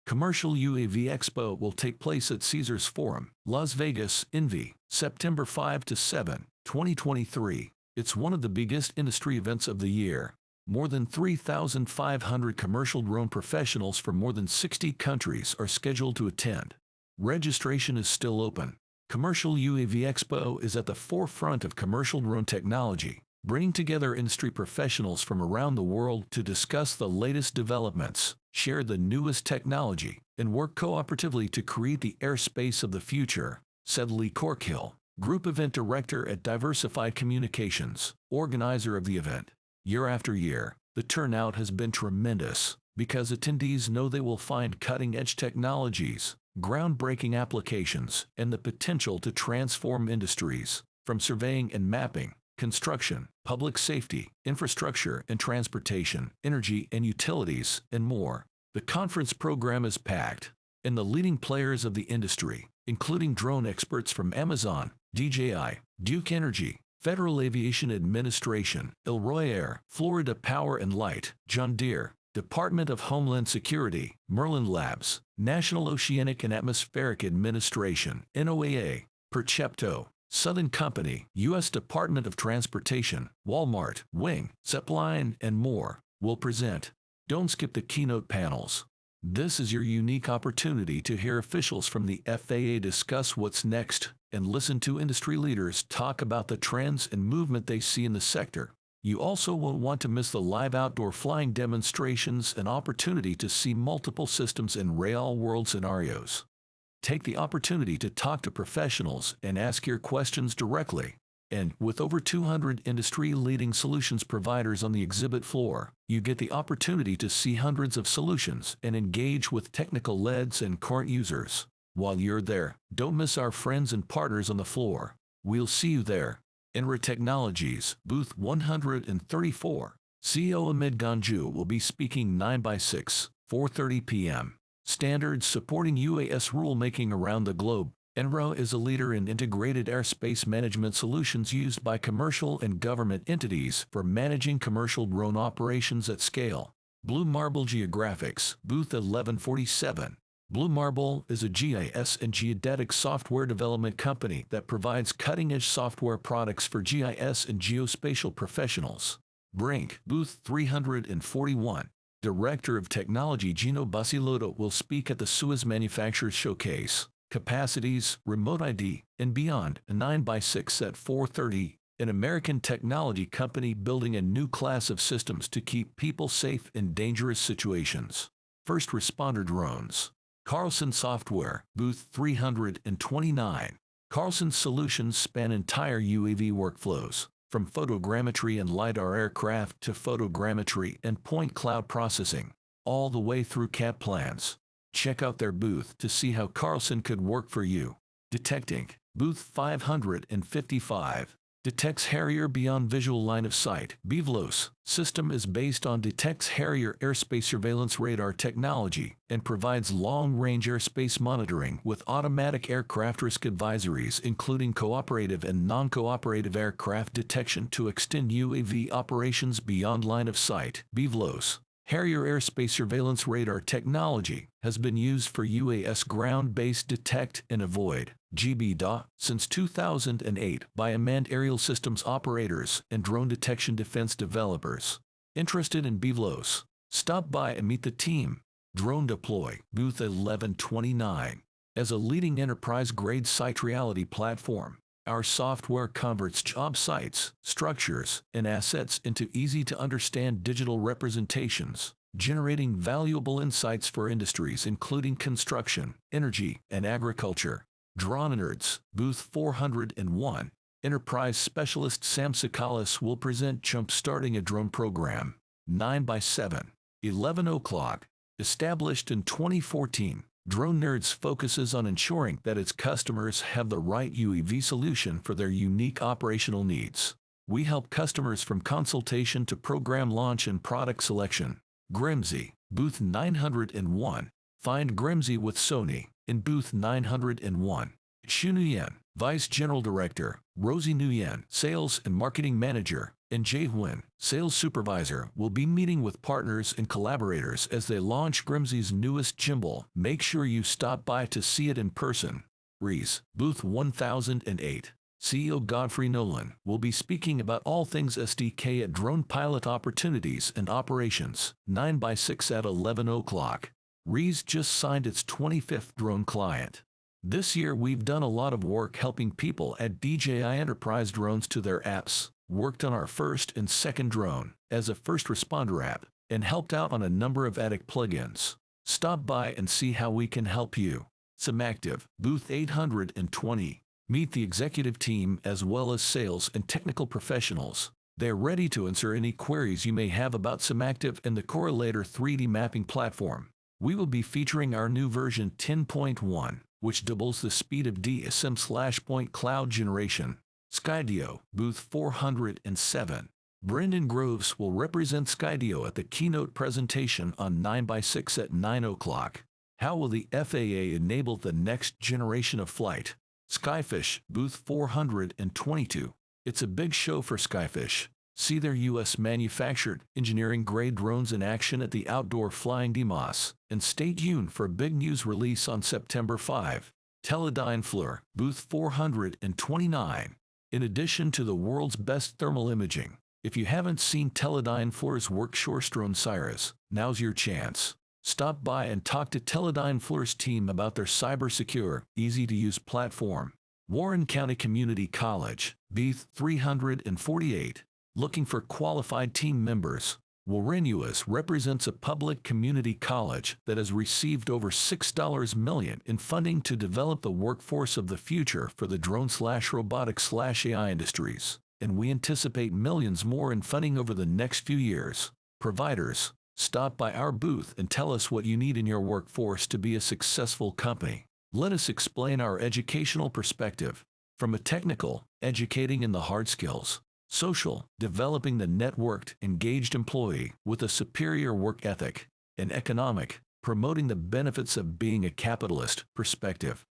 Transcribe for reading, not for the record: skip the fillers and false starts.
Commercial UAV Expo will take place at Caesars Forum, Las Vegas, NV, September 5 to 7, 2023. It's one of the biggest industry events of the year. More than 3,500 commercial drone professionals from more than 60 countries are scheduled to attend. Registration is still open. Commercial UAV Expo is at the forefront of commercial drone technology, bringing together industry professionals from around the world to discuss the latest developments, share the newest technology, and work cooperatively to create the airspace of the future, said Lee Corkhill, Group Event Director at Diversified Communications, organizer of the event. Year after year, the turnout has been tremendous because attendees know they will find cutting-edge technologies, groundbreaking applications, and the potential to transform industries, from surveying and mapping, construction, public safety, infrastructure and transportation, energy and utilities, and more. The conference program is packed, and the leading players of the industry, including drone experts from Amazon, DJI, Duke Energy, Federal Aviation Administration, Elroy Air, Florida Power and Light, John Deere, Department of Homeland Security, Merlin Labs, National Oceanic and Atmospheric Administration, NOAA, Percepto, Southern Company, U.S. Department of Transportation, Walmart, Wing, Zipline, and more, will present. Don't skip the keynote panels. This is your unique opportunity to hear officials from the FAA discuss what's next and listen to industry leaders talk about the trends and movement they see in the sector. You also won't want to miss the live outdoor flying demonstrations and opportunity to see multiple systems in real-world scenarios. Take the opportunity to talk to professionals and ask your questions directly. And with over 200 industry-leading solutions providers on the exhibit floor, you get the opportunity to see hundreds of solutions and engage with technical leads and current users. While you're there, don't miss our friends and partners on the floor. We'll see you there. Enra Technologies, Booth 134. CEO Ahmed Ganju will be speaking 9x6, 4:30 p.m. Standards supporting UAS rulemaking around the globe. Enra is a leader in integrated airspace management solutions used by commercial and government entities for managing commercial drone operations at scale. Blue Marble Geographics, Booth 1147. Blue Marble is a GIS and geodetic software development company that provides cutting-edge software products for GIS and geospatial professionals. Brink, Booth 341. Director of Technology Gino Basilotto will speak at the Suez Manufacturers Showcase, Capacities, Remote ID, and Beyond, a 9x6 at 4:30, an American technology company building a new class of systems to keep people safe in dangerous situations. First responder drones. Carlson Software, Booth 329. Carlson's solutions span entire UAV workflows, from photogrammetry and LiDAR aircraft to photogrammetry and point cloud processing, all the way through CAD plans. Check out their booth to see how Carlson could work for you. Detecting, Booth 555. Detect's Harrier Beyond Visual Line of Sight (BVLOS) system is based on Detect's Harrier airspace surveillance radar technology and provides long-range airspace monitoring with automatic aircraft risk advisories including cooperative and non-cooperative aircraft detection to extend UAV operations beyond line of sight (BVLOS). Harrier airspace surveillance radar technology has been used for UAS ground-based detect and avoid (GBDA) since 2008 by unmanned aerial systems operators and drone detection defense developers. Interested in BVLOS? Stop by and meet the team. Drone Deploy, Booth 1129. As a leading enterprise-grade site reality platform, our software converts job sites, structures, and assets into easy-to-understand digital representations, generating valuable insights for industries including construction, energy, and agriculture. Drone Nerds, Booth 401. Enterprise specialist Sam Sakalis will present Jump-Starting a Drone Program, 9x7, 11 o'clock. Established in 2014, Drone Nerds focuses on ensuring that its customers have the right UAV solution for their unique operational needs. We help customers from consultation to program launch and product selection. Grimsey, Booth 901. Find Grimsey with Sony in Booth 901. Xu Nguyen, Vice General Director, Rosie Nguyen, Sales and Marketing Manager, and Jae-Hwin, sales supervisor, will be meeting with partners and collaborators as they launch Grimsey's newest gimbal. Make sure you stop by to see it in person. Rees, Booth 1008. CEO Godfrey Nolan will be speaking about all things SDK at Drone Pilot Opportunities and Operations, 9x6 at 11 o'clock. Rees just signed its 25th drone client. This year we've done a lot of work helping people add DJI Enterprise drones to their apps, worked on our first and second drone as a first responder app, and helped out on a number of ATIC plugins. Stop by and see how we can help you. SimActive, Booth 820. Meet the executive team as well as sales and technical professionals. They're ready to answer any queries you may have about SimActive and the Correlator 3D mapping platform. We will be featuring our new version 10.1, which doubles the speed of DSM/point cloud generation. Skydio, Booth 407. Brendan Groves will represent Skydio at the keynote presentation on 9x6 at 9 o'clock. How will the FAA enable the next generation of flight? Skyfish, Booth 422. It's a big show for Skyfish. See their U.S.-manufactured, engineering-grade drones in action at the Outdoor Flying Demos, and stay tuned for a big news release on September 5. Teledyne FLIR, Booth 429. In addition to the world's best thermal imaging, if you haven't seen Teledyne FLIR's Workshorse drone Cyrus, now's your chance. Stop by and talk to Teledyne FLIR's team about their cyber-secure, easy-to-use platform. Warren County Community College, Booth 348. Looking for qualified team members? Warrenus represents a public community college that has received over $6 million in funding to develop the workforce of the future for the drone/robotics/AI industries, and we anticipate millions more in funding over the next few years. Providers, stop by our booth and tell us what you need in your workforce to be a successful company. Let us explain our educational perspective. From a technical, educating in the hard skills, social, developing the networked, engaged employee with a superior work ethic, and economic, promoting the benefits of being a capitalist perspective.